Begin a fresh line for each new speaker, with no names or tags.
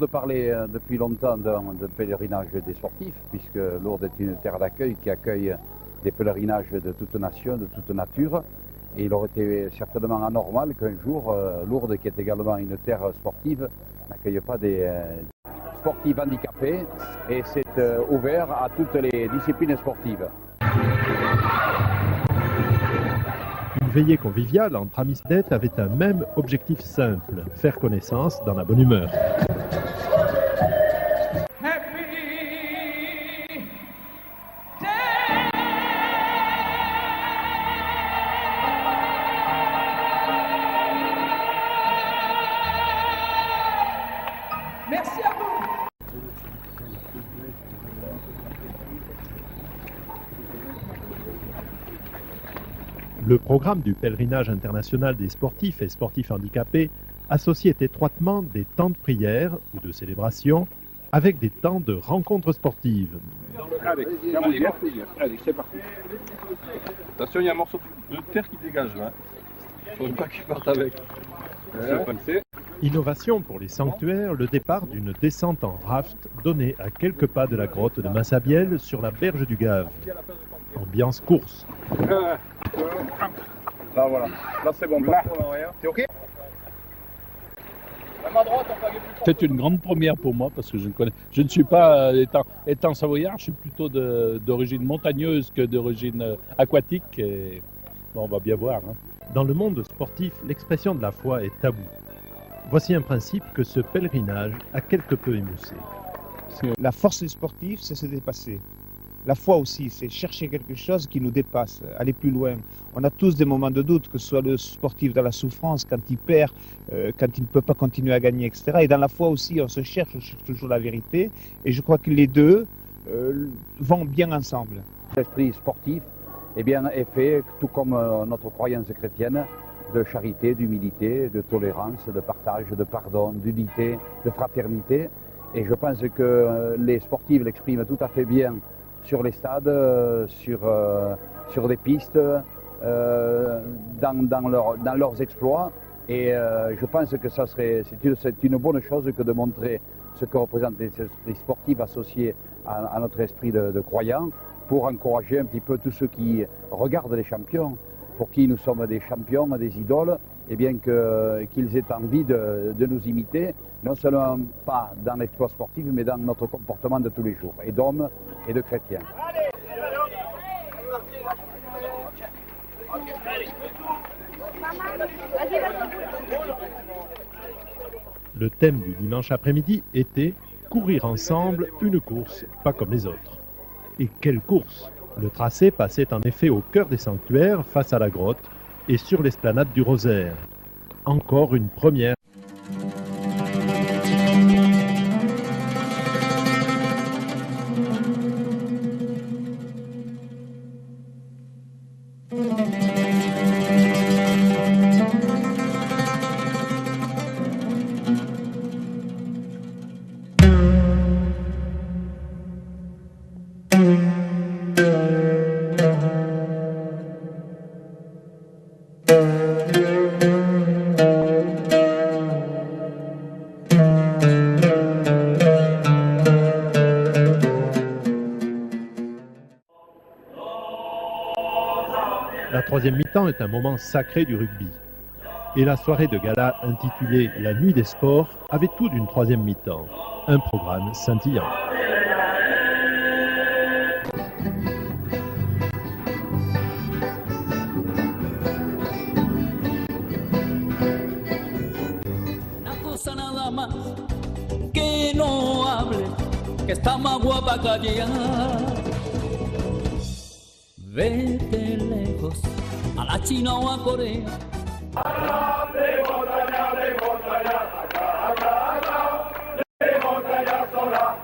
Lourdes parlait depuis longtemps d'un pèlerinage des sportifs, puisque Lourdes est une terre d'accueil qui accueille des pèlerinages de toute nation, de toute nature. Et il aurait été certainement anormal qu'un jour, Lourdes, qui est également une terre sportive, n'accueille pas des sportifs handicapés. Et c'est ouvert à toutes les disciplines sportives.
Une veillée conviviale entre amis d'être avait un même objectif simple, faire connaissance dans la bonne humeur.
Merci à vous.
Le programme du pèlerinage international des sportifs et sportifs handicapés associait étroitement des temps de prière ou de célébration avec des temps de rencontres sportives.
Allez, c'est parti. Attention, il y a un morceau de terre qui dégage là. Faut pas qu'il parte avec.
Innovation pour les sanctuaires, le départ d'une descente en raft donnée à quelques pas de la grotte de Massabielle sur la berge du Gave. Ambiance course.
Là voilà, là c'est bon, pas trop en arrière. T'es ok?
C'est une grande première pour moi parce que je ne suis pas, étant savoyard, je suis plutôt d'origine montagneuse que d'origine aquatique. Et bon, on va bien voir. Hein.
Dans le monde sportif, l'expression de la foi est taboue. Voici un principe que ce pèlerinage a quelque peu émoussé.
La force du sportif, c'est se dépasser. La foi aussi, c'est chercher quelque chose qui nous dépasse, aller plus loin. On a tous des moments de doute, que ce soit le sportif dans la souffrance, quand il perd, quand il ne peut pas continuer à gagner, etc. Et dans la foi aussi, on cherche toujours la vérité. Et je crois que les deux vont bien ensemble.
L'esprit sportif est fait, tout comme notre croyance chrétienne, de charité, d'humilité, de tolérance, de partage, de pardon, d'unité, de fraternité. Et je pense que les sportifs l'expriment tout à fait bien sur les stades, sur des pistes, dans leurs exploits. Et je pense que c'est une bonne chose que de montrer ce que représentent les sportifs associés à notre esprit de croyants, pour encourager un petit peu tous ceux qui regardent les champions, pour qui nous sommes des champions, des idoles, et bien qu'ils aient envie de nous imiter, non seulement pas dans l'exploit sportif, mais dans notre comportement de tous les jours, et d'hommes et de chrétiens.
Le thème du dimanche après-midi était « Courir ensemble, une course, pas comme les autres ». Et quelle course! Le tracé passait en effet au cœur des sanctuaires, face à la grotte, et sur l'esplanade du Rosaire. Encore une première. La troisième mi-temps est un moment sacré du rugby. Et la soirée de gala intitulée « La nuit des sports » avait tout d'une troisième mi-temps. Un programme scintillant.
Vete lejos, a la China o a Corea.
Sola.